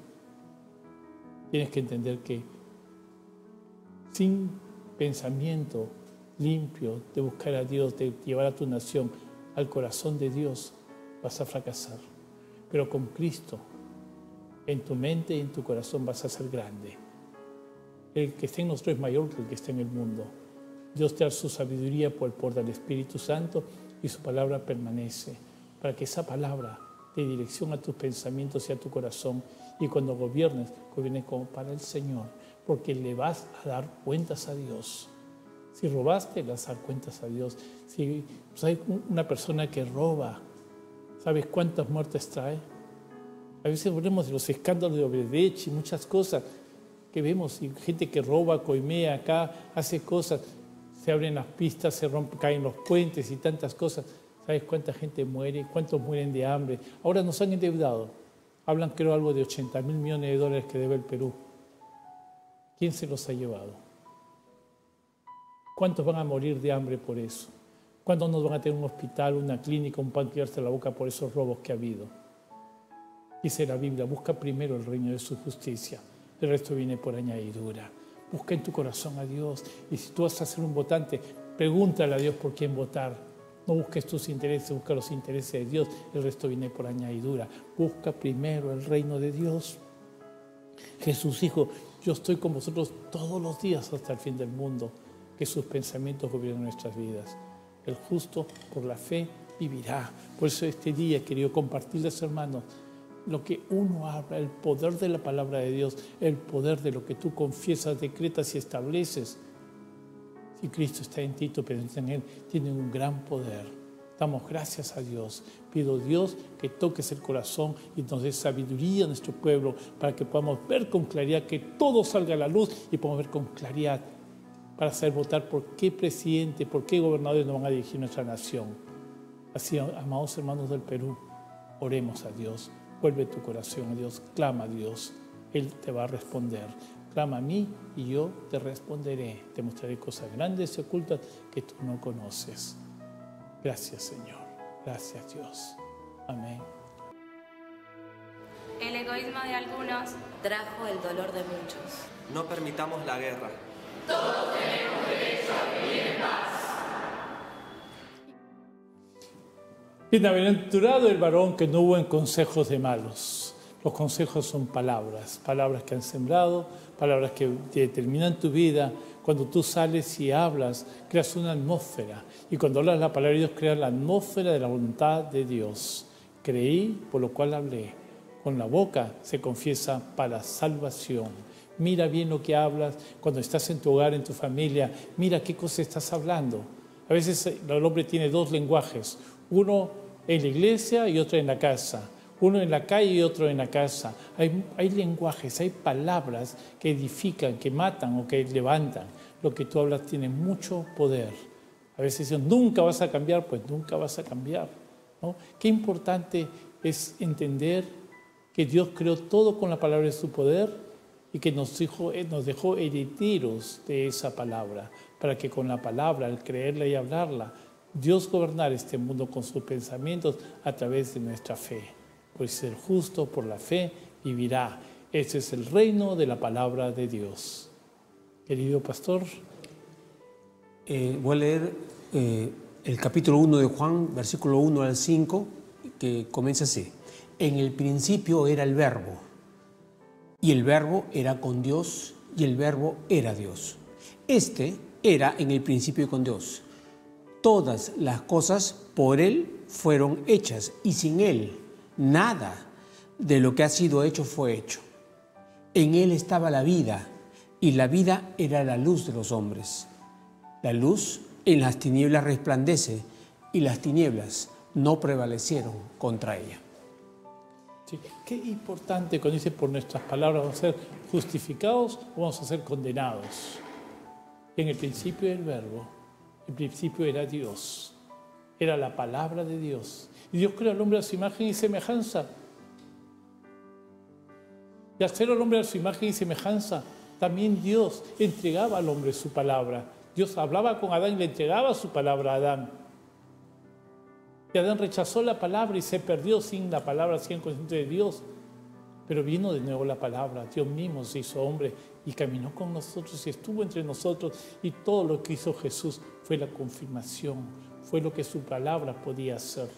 tienes que entender que sin pensamiento limpio de buscar a Dios, de llevar a tu nación al corazón de Dios, vas a fracasar. Pero con Cristo, en tu mente y en tu corazón vas a ser grande. El que está en nosotros es mayor que el que está en el mundo. Dios te da su sabiduría por el poder del Espíritu Santo y su palabra permanece, para que esa palabra dé dirección a tus pensamientos y a tu corazón. Y cuando gobiernes como para el Señor, porque le vas a dar cuentas a Dios. Si robaste, le vas a dar cuentas a Dios. Si hay una persona que roba, ¿sabes cuántas muertes trae? A veces hablamos de los escándalos de Odebrecht y muchas cosas que vemos, y gente que roba, coimea acá, hace cosas, se abren las pistas, se rompen, caen los puentes y tantas cosas. ¿Sabes cuánta gente muere? ¿Cuántos mueren de hambre? Ahora nos han endeudado. Hablan, creo, algo de 80.000 millones de dólares que debe el Perú. ¿Quién se los ha llevado? ¿Cuántos van a morir de hambre por eso? ¿Cuántos nos van a tener un hospital, una clínica, un pan que darse la boca por esos robos que ha habido? Dice la Biblia, busca primero el reino de su justicia. El resto viene por añadidura. Busca en tu corazón a Dios. Y si tú vas a ser un votante, pregúntale a Dios por quién votar. No busques tus intereses, busca los intereses de Dios. El resto viene por añadidura. Busca primero el reino de Dios. Jesús dijo, yo estoy con vosotros todos los días hasta el fin del mundo. Que sus pensamientos gobiernen nuestras vidas. El justo por la fe vivirá. Por eso este día he querido compartirles, hermanos, lo que uno habla, el poder de la palabra de Dios, el poder de lo que tú confiesas, decretas y estableces. Si Cristo está en ti, tú piensas en Él, tiene un gran poder. Damos gracias a Dios. Pido a Dios que toques el corazón y nos dé sabiduría a nuestro pueblo para que podamos ver con claridad, que todo salga a la luz y podamos ver con claridad para saber votar por qué presidente, por qué gobernadores nos van a dirigir nuestra nación. Así, amados hermanos del Perú, oremos a Dios. Vuelve tu corazón a Dios, clama a Dios, Él te va a responder. Clama a mí y yo te responderé. Te mostraré cosas grandes y ocultas que tú no conoces. Gracias, Señor. Gracias, Dios. Amén. El egoísmo de algunos trajo el dolor de muchos. No permitamos la guerra. Todos tenemos derecho a vivir en paz. Bienaventurado el varón que no hubo en consejos de malos. Los consejos son palabras, palabras que han sembrado, palabras que determinan tu vida. Cuando tú sales y hablas, creas una atmósfera. Y cuando hablas la palabra de Dios, creas la atmósfera de la voluntad de Dios. Creí, por lo cual hablé. Con la boca se confiesa para salvación. Mira bien lo que hablas cuando estás en tu hogar, en tu familia. Mira qué cosa estás hablando. A veces el hombre tiene dos lenguajes. Uno en la iglesia y otro en la casa. Uno en la calle y otro en la casa. Hay lenguajes, hay palabras que edifican, que matan o que levantan. Lo que tú hablas tiene mucho poder. A veces dicen, nunca vas a cambiar, pues nunca vas a cambiar, ¿no? Qué importante es entender que Dios creó todo con la palabra de su poder y que nos dejó herederos de esa palabra, para que con la palabra, al creerla y hablarla, Dios gobernara este mundo con sus pensamientos a través de nuestra fe. Pues el justo por la fe vivirá. Ese es el reino de la palabra de Dios. Querido pastor. Voy a leer el capítulo 1 de Juan, versículo 1 al 5, que comienza así. En el principio era el Verbo, y el Verbo era con Dios, y el Verbo era Dios. Este era en el principio con Dios. Todas las cosas por Él fueron hechas, y sin Él nada de lo que ha sido hecho fue hecho. En Él estaba la vida, y la vida era la luz de los hombres. La luz en las tinieblas resplandece, y las tinieblas no prevalecieron contra ella. Sí. Qué importante cuando dice por nuestras palabras vamos a ser justificados o vamos a ser condenados. En el principio era el Verbo, el principio era Dios, era la palabra de Dios. Y Dios creó al hombre a su imagen y semejanza. Y al ser al hombre a su imagen y semejanza, también Dios entregaba al hombre su palabra. Dios hablaba con Adán y le entregaba su palabra a Adán. Y Adán rechazó la palabra y se perdió sin la palabra, sin el conocimiento de Dios. Pero vino de nuevo la palabra. Dios mismo se hizo hombre y caminó con nosotros y estuvo entre nosotros. Y todo lo que hizo Jesús fue la confirmación, fue lo que su palabra podía hacer.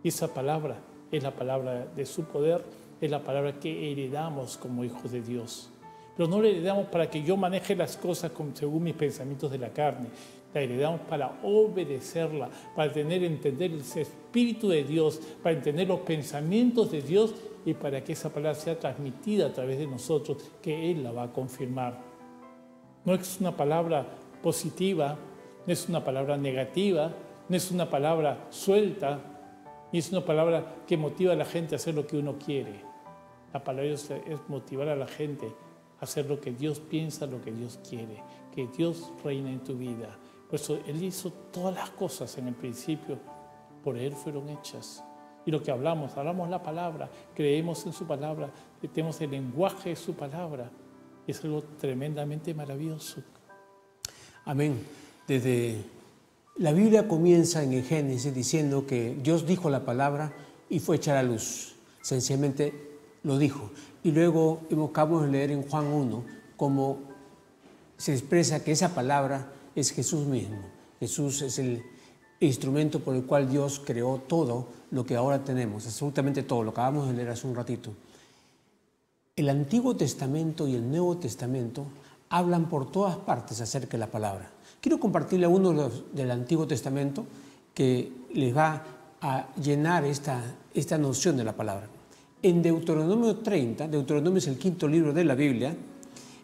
Y esa palabra es la palabra de su poder, es la palabra que heredamos como hijos de Dios. Pero no la heredamos para que yo maneje las cosas según mis pensamientos de la carne. La heredamos para obedecerla, para entender el Espíritu de Dios, para entender los pensamientos de Dios y para que esa palabra sea transmitida a través de nosotros, que Él la va a confirmar. No es una palabra positiva, no es una palabra negativa, no es una palabra suelta, ni es una palabra que motiva a la gente a hacer lo que uno quiere. La palabra es motivar a la gente a hacer lo que Dios piensa, lo que Dios quiere, que Dios reine en tu vida. Por eso Él hizo todas las cosas en el principio, por Él fueron hechas. Y lo que hablamos la palabra, creemos en su palabra, tenemos el lenguaje de su palabra. Es algo tremendamente maravilloso. Amén. Desde la Biblia comienza en el Génesis diciendo que Dios dijo la palabra y fue hecha la luz. Sencillamente lo dijo. Y luego acabamos de leer en Juan 1 cómo se expresa que esa palabra es Jesús mismo. Jesús es el instrumento por el cual Dios creó todo lo que ahora tenemos, absolutamente todo, lo acabamos de leer hace un ratito. El Antiguo Testamento y el Nuevo Testamento hablan por todas partes acerca de la palabra. Quiero compartirle a uno del Antiguo Testamento que les va a llenar esta noción de la palabra. En Deuteronomio 30, Deuteronomio es el quinto libro de la Biblia,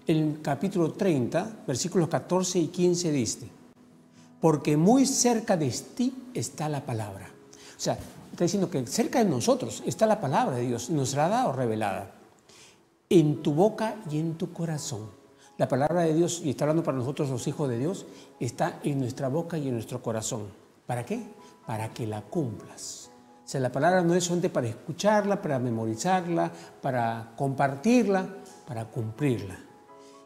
el capítulo 30, versículos 14 y 15 dice: porque muy cerca de ti está la palabra. O sea, está diciendo que cerca de nosotros está la palabra de Dios, nos la ha dado revelada, en tu boca y en tu corazón. La palabra de Dios, y está hablando para nosotros los hijos de Dios, está en nuestra boca y en nuestro corazón. ¿Para qué? Para que la cumplas. O sea, la palabra no es solamente para escucharla, para memorizarla, para compartirla, para cumplirla.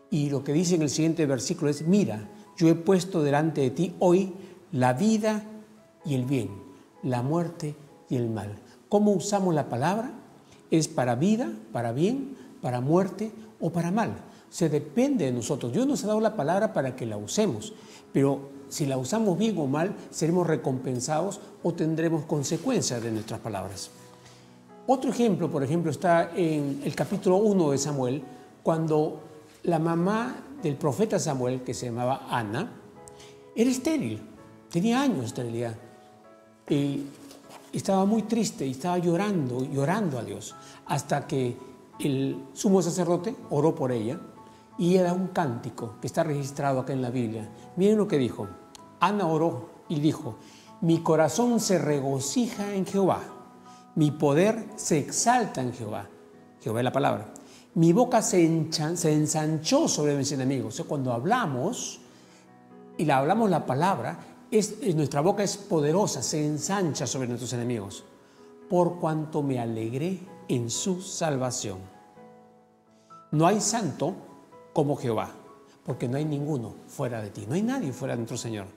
Y lo que dice en el siguiente versículo es: mira, yo he puesto delante de ti hoy la vida y el bien, la muerte y el mal. ¿Cómo usamos la palabra? ¿Es para vida, para bien, para muerte o para mal? O sea, depende de nosotros. Dios nos ha dado la palabra para que la usemos, pero si la usamos bien o mal, seremos recompensados o tendremos consecuencias de nuestras palabras. Otro ejemplo, por ejemplo, está en el capítulo 1 de Samuel, cuando la mamá del profeta Samuel, que se llamaba Ana, era estéril, tenía años de esterilidad, y estaba muy triste y estaba llorando a Dios, hasta que el sumo sacerdote oró por ella y ella da un cántico que está registrado acá en la Biblia. Miren lo que dijo. Ana oró y dijo: mi corazón se regocija en Jehová, mi poder se exalta en Jehová. Jehová es la palabra. Mi boca se ensanchó sobre mis enemigos. O sea, cuando hablamos y hablamos la palabra, nuestra boca es poderosa, se ensancha sobre nuestros enemigos. Por cuanto me alegré en su salvación. No hay santo como Jehová, porque no hay ninguno fuera de ti. No hay nadie fuera de nuestro Señor.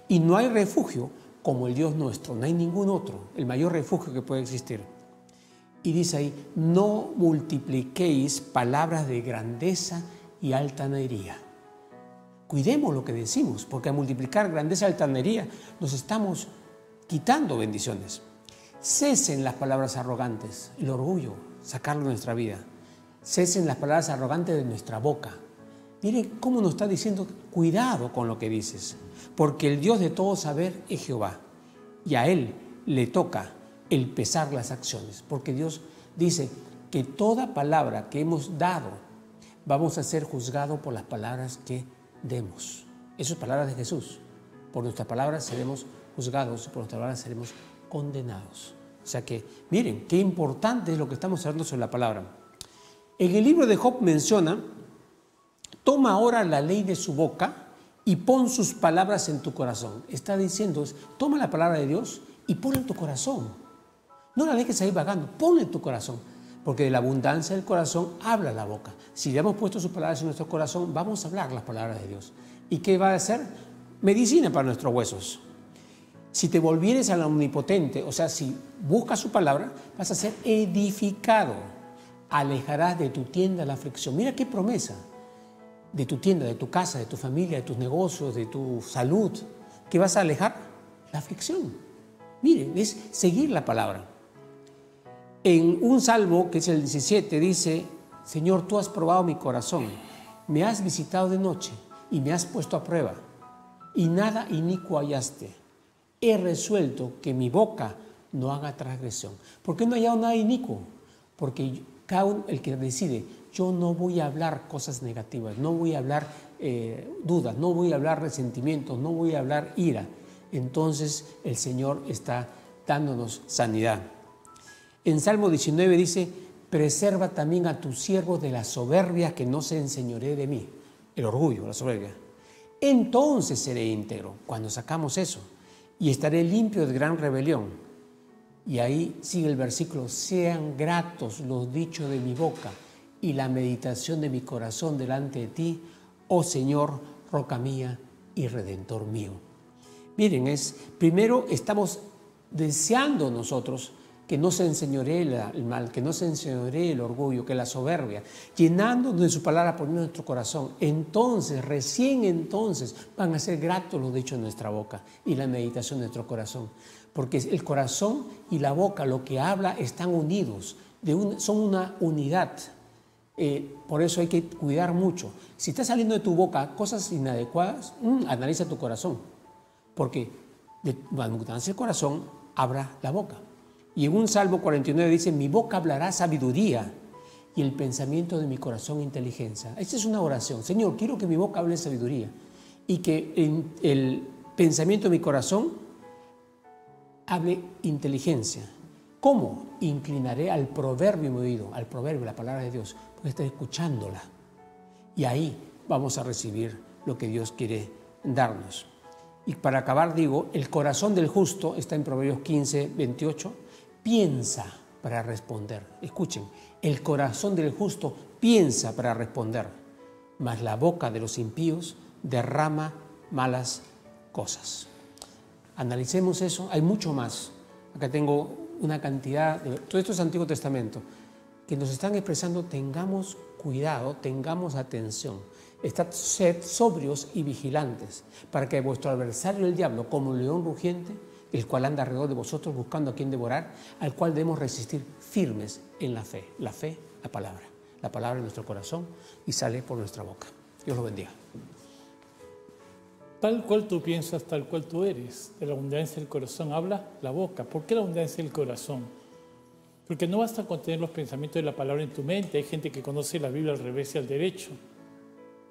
Y no hay refugio como el Dios nuestro. No hay ningún otro, el mayor refugio que puede existir. Y dice ahí, no multipliquéis palabras de grandeza y altanería. Cuidemos lo que decimos, porque al multiplicar grandeza y altanería nos estamos quitando bendiciones. Cesen las palabras arrogantes, el orgullo, sacarlo de nuestra vida. Cesen las palabras arrogantes de nuestra boca. Miren cómo nos está diciendo, cuidado con lo que dices, porque el Dios de todo saber es Jehová, y a Él le toca el pesar las acciones, porque Dios dice que toda palabra que hemos dado vamos a ser juzgados por las palabras que demos. Esas son palabras de Jesús. Por nuestras palabras seremos juzgados y por nuestras palabras seremos condenados. O sea que, miren, qué importante es lo que estamos hablando sobre la palabra. En el libro de Job menciona, toma ahora la ley de su boca y pon sus palabras en tu corazón. Está diciendo, toma la palabra de Dios y ponla en tu corazón. No la dejes ahí vagando, ponla en tu corazón. Porque de la abundancia del corazón habla la boca. Si le hemos puesto sus palabras en nuestro corazón, vamos a hablar las palabras de Dios. ¿Y qué va a hacer? Medicina para nuestros huesos. Si te volvieres al omnipotente, o sea, si buscas su palabra, vas a ser edificado. Alejarás de tu tienda la aflicción. Mira qué promesa. De tu tienda, de tu casa, de tu familia, de tus negocios, de tu salud. ¿Qué vas a alejar? La aflicción. Miren, es seguir la palabra. En un salmo, que es el 17, dice, Señor, tú has probado mi corazón, me has visitado de noche y me has puesto a prueba, y nada inicuo hallaste. He resuelto que mi boca no haga transgresión. ¿Por qué no he hallado nada inicuo? Porque cada uno, el que decide, yo no voy a hablar cosas negativas, no voy a hablar dudas, no voy a hablar resentimientos, no voy a hablar ira. Entonces el Señor está dándonos sanidad. En Salmo 19 dice, preserva también a tus siervos de la soberbia, que no se enseñoree de mí. El orgullo, la soberbia. Entonces seré íntegro, cuando sacamos eso, y estaré limpio de gran rebelión. Y ahí sigue el versículo, sean gratos los dichos de mi boca y la meditación de mi corazón delante de ti, oh Señor, roca mía y redentor mío. Miren, primero estamos deseando nosotros que no se enseñoree el mal, que no se enseñoree el orgullo, que la soberbia, llenándonos de su palabra, poniendo en nuestro corazón. Entonces, recién entonces, van a ser gratos los dichos de nuestra boca y la meditación de nuestro corazón. Porque el corazón y la boca, lo que habla, están unidos, son una unidad. Por eso hay que cuidar mucho. Si está saliendo de tu boca cosas inadecuadas, analiza tu corazón. Porque de la abundancia del corazón, abra la boca. Y en un Salmo 49 dice, mi boca hablará sabiduría y el pensamiento de mi corazón inteligencia. Esta es una oración. Señor, quiero que mi boca hable sabiduría y que el pensamiento de mi corazón hable inteligencia. ¿Cómo? Inclinaré al proverbio mi oído, al proverbio, la palabra de Dios, porque estoy escuchándola. Y ahí vamos a recibir lo que Dios quiere darnos. Y para acabar digo, el corazón del justo, está en Proverbios 15, 28, piensa para responder. Escuchen, el corazón del justo piensa para responder, mas la boca de los impíos derrama malas cosas. Analicemos eso, hay mucho más. Acá tengo una cantidad, todo esto es Antiguo Testamento, que nos están expresando, tengamos cuidado, tengamos atención. Estad sobrios y vigilantes, para que vuestro adversario el diablo, como un león rugiente, el cual anda alrededor de vosotros buscando a quien devorar, al cual debemos resistir firmes en la fe. La fe, la palabra en nuestro corazón y sale por nuestra boca. Dios lo bendiga. Tal cual tú piensas, tal cual tú eres. De la abundancia del corazón habla la boca. ¿Por qué la abundancia del corazón? Porque no basta con tener los pensamientos de la palabra en tu mente. Hay gente que conoce la Biblia al revés y al derecho.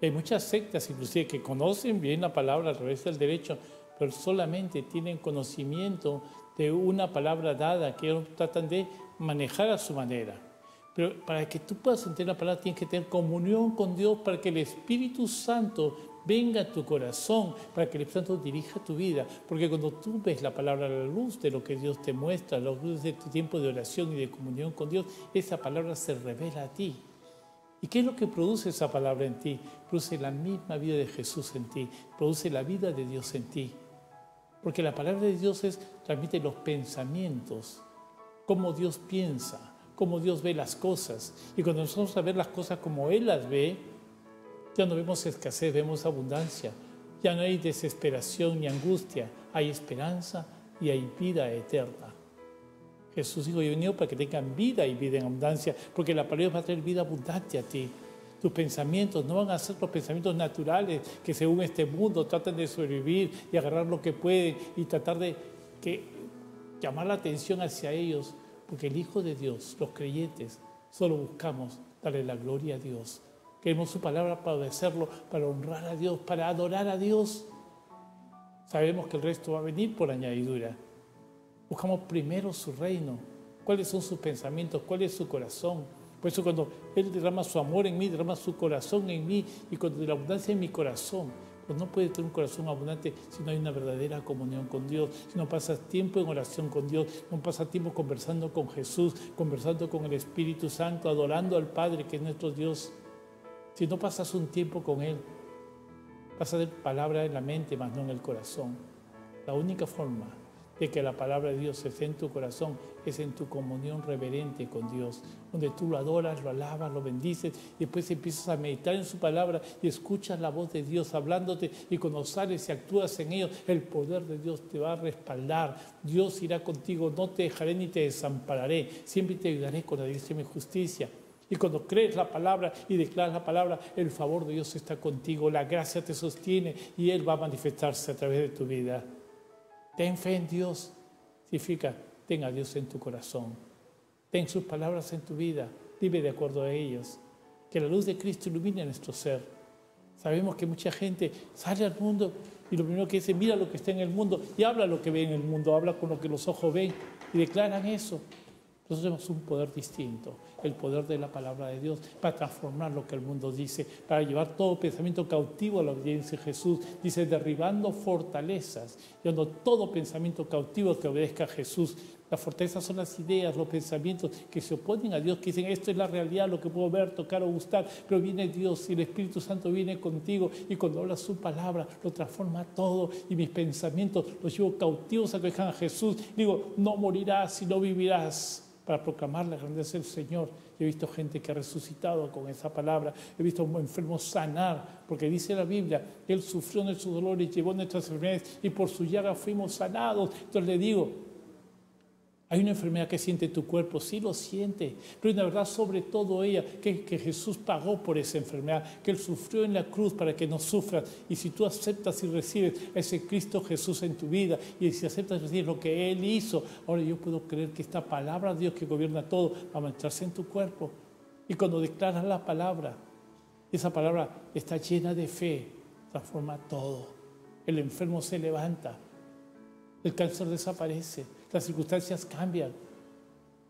Hay muchas sectas inclusive que conocen bien la palabra al revés y al derecho, pero solamente tienen conocimiento de una palabra dada que ellos tratan de manejar a su manera. Pero para que tú puedas entender la palabra tienes que tener comunión con Dios, para que el Espíritu Santo venga a tu corazón, para que el Espíritu Santo dirija tu vida. Porque cuando tú ves la palabra a la luz de lo que Dios te muestra, a la luz de tu tiempo de oración y de comunión con Dios, esa palabra se revela a ti. ¿Y qué es lo que produce esa palabra en ti? Produce la misma vida de Jesús en ti, produce la vida de Dios en ti. Porque la palabra de Dios transmite los pensamientos, cómo Dios piensa, cómo Dios ve las cosas. Y cuando nosotros vamos a ver las cosas como Él las ve, ya no vemos escasez, vemos abundancia. Ya no hay desesperación ni angustia, hay esperanza y hay vida eterna. Jesús dijo, yo he venido para que tengan vida y vida en abundancia, porque la palabra va a traer vida abundante a ti. Tus pensamientos no van a ser los pensamientos naturales que según este mundo tratan de sobrevivir y agarrar lo que pueden y tratar de llamar la atención hacia ellos, porque el Hijo de Dios, los creyentes, solo buscamos darle la gloria a Dios. Queremos su palabra para obedecerlo, para honrar a Dios, para adorar a Dios. Sabemos que el resto va a venir por añadidura. Buscamos primero su reino. ¿Cuáles son sus pensamientos? ¿Cuál es su corazón? Por eso cuando Él derrama su amor en mí, derrama su corazón en mí, y cuando de la abundancia en mi corazón, pues no puede tener un corazón abundante si no hay una verdadera comunión con Dios, si no pasas tiempo en oración con Dios, no pasas tiempo conversando con Jesús, conversando con el Espíritu Santo, adorando al Padre que es nuestro Dios. Si no pasas un tiempo con Él, vas a tener palabra en la mente, más no en el corazón. La única forma de que la palabra de Dios esté en tu corazón es en tu comunión reverente con Dios, donde tú lo adoras, lo alabas, lo bendices, y después empiezas a meditar en su palabra y escuchas la voz de Dios hablándote, y cuando sales y actúas en ello, el poder de Dios te va a respaldar. Dios irá contigo, no te dejaré ni te desampararé, siempre te ayudaré con la diestra de mi justicia. Y cuando crees la palabra y declaras la palabra, el favor de Dios está contigo, la gracia te sostiene y Él va a manifestarse a través de tu vida. Ten fe en Dios, significa ten a Dios en tu corazón, ten sus palabras en tu vida, vive de acuerdo a ellas, que la luz de Cristo ilumine nuestro ser. Sabemos que mucha gente sale al mundo y lo primero que dice, mira lo que está en el mundo y habla lo que ve en el mundo, habla con lo que los ojos ven y declaran eso. Nosotros tenemos un poder distinto, el poder de la palabra de Dios para transformar lo que el mundo dice, para llevar todo pensamiento cautivo a la obediencia de Jesús. Dice, derribando fortalezas, llevando todo pensamiento cautivo que obedezca a Jesús. Las fortalezas son las ideas, los pensamientos que se oponen a Dios, que dicen, esto es la realidad, lo que puedo ver, tocar o gustar, pero viene Dios y el Espíritu Santo viene contigo y cuando habla su palabra lo transforma todo y mis pensamientos los llevo cautivos a que dejan a Jesús. Digo, no morirás y no vivirás, para proclamar la grandeza del Señor. He visto gente que ha resucitado con esa palabra. He visto enfermos sanar, porque dice la Biblia, Él sufrió nuestros dolores, llevó nuestras enfermedades y por su llaga fuimos sanados. Entonces le digo, hay una enfermedad que siente tu cuerpo, sí lo siente, pero hay una verdad sobre todo ella, que Jesús pagó por esa enfermedad, que Él sufrió en la cruz para que no sufras. Y si tú aceptas y recibes a ese Cristo Jesús en tu vida, y si aceptas y recibes lo que Él hizo, ahora yo puedo creer que esta palabra de Dios que gobierna todo va a manifestarse en tu cuerpo. Y cuando declaras la palabra, esa palabra está llena de fe, transforma todo. El enfermo se levanta, el cáncer desaparece, las circunstancias cambian.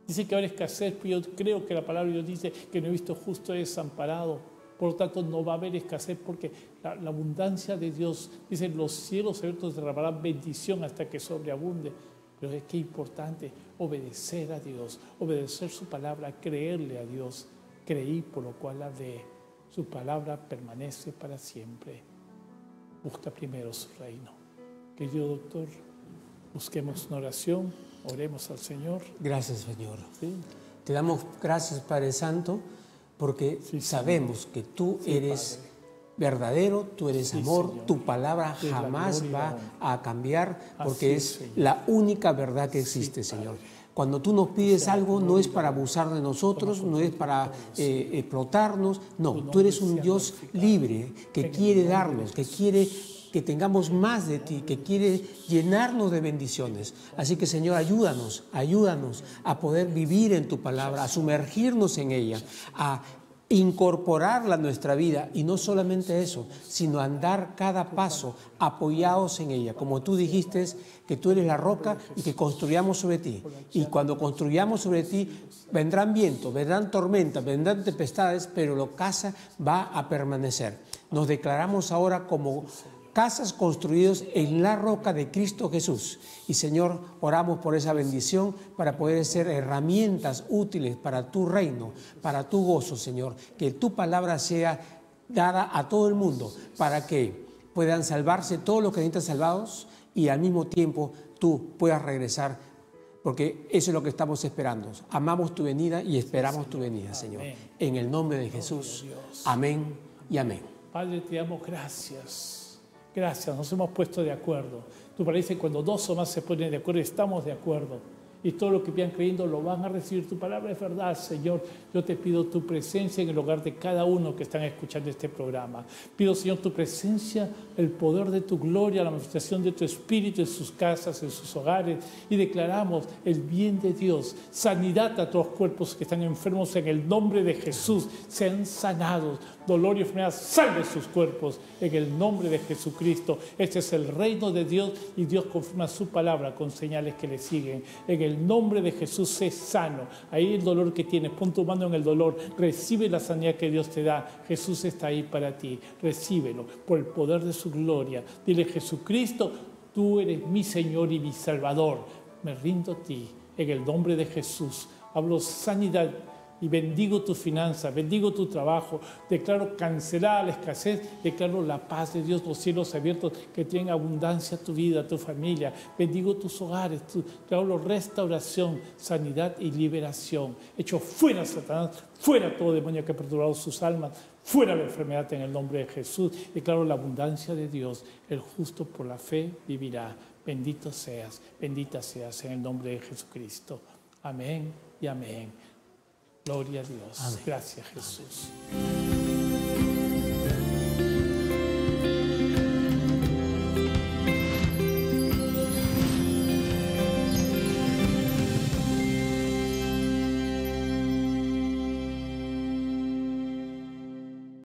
Dice que ahora escasez, pero yo creo que la palabra de Dios dice que no he visto justo desamparado. Por lo tanto, no va a haber escasez porque la abundancia de Dios, dice, los cielos abiertos derramarán bendición hasta que sobreabunde. Pero es que es importante obedecer a Dios, obedecer su palabra, creerle a Dios. Creí, por lo cual hablé. Su palabra permanece para siempre. Busca primero su reino. Querido doctor, busquemos una oración, oremos al Señor. Gracias, Señor. ¿Sí? Te damos gracias, Padre Santo, porque sabemos que tú eres verdadero, tú eres amor, Señor. tu palabra Es jamás va a cambiar, porque Así es, es Señor. la única verdad que existe, Señor. Cuando tú nos pides algo, no es para abusar de nosotros, no es para explotarnos, no, tú eres un Dios libre que quiere darnos, que quiere que tengamos más de ti, que quiere llenarnos de bendiciones. Así que, Señor, ayúdanos a poder vivir en tu palabra, a sumergirnos en ella, a incorporarla a nuestra vida, y no solamente eso, sino andar cada paso apoyados en ella, como tú dijiste, que tú eres la roca y que construyamos sobre ti. Y cuando construyamos sobre ti, vendrán vientos, vendrán tormentas, vendrán tempestades, pero la casa va a permanecer. Nos declaramos ahora como casas construidas en la roca de Cristo Jesús. Y Señor, oramos por esa bendición para poder ser herramientas útiles para tu reino, para tu gozo, Señor. Que tu palabra sea dada a todo el mundo para que puedan salvarse todos los que necesitan salvados y al mismo tiempo tú puedas regresar, porque eso es lo que estamos esperando. Amamos tu venida y esperamos tu venida, Señor. En el nombre de Jesús. Amén y amén. Padre, te damos gracias. Gracias, nos hemos puesto de acuerdo. Tu palabra dice, cuando dos o más se ponen de acuerdo, estamos de acuerdo. Y todo lo que vayan creyendo lo van a recibir. Tu palabra es verdad, Señor. Yo te pido tu presencia en el hogar de cada uno que están escuchando este programa. Pido, Señor, tu presencia, el poder de tu gloria, la manifestación de tu Espíritu en sus casas, en sus hogares. Y declaramos el bien de Dios, sanidad a todos los cuerpos que están enfermos en el nombre de Jesús. Sean sanados. Dolor y enfermedad, salve sus cuerpos en el nombre de Jesucristo. Este es el reino de Dios y Dios confirma su palabra con señales que le siguen. En el nombre de Jesús, sé sano. Ahí el dolor que tienes, pon tu mano en el dolor, recibe la sanidad que Dios te da. Jesús está ahí para ti, recíbelo por el poder de su gloria. Dile, Jesucristo, tú eres mi Señor y mi Salvador. Me rindo a ti en el nombre de Jesús. Hablo sanidad y bendigo tus finanzas, bendigo tu trabajo, declaro cancelada la escasez, declaro la paz de Dios, los cielos abiertos, que tienen abundancia tu vida, tu familia, bendigo tus hogares, declaro restauración, sanidad y liberación. Echo fuera Satanás, fuera todo demonio que ha perturbado sus almas, fuera la enfermedad en el nombre de Jesús. Declaro la abundancia de Dios, el justo por la fe vivirá. Bendito seas, bendita seas en el nombre de Jesucristo. Amén y amén. Gloria a Dios. Amén. Gracias, Jesús. Amén.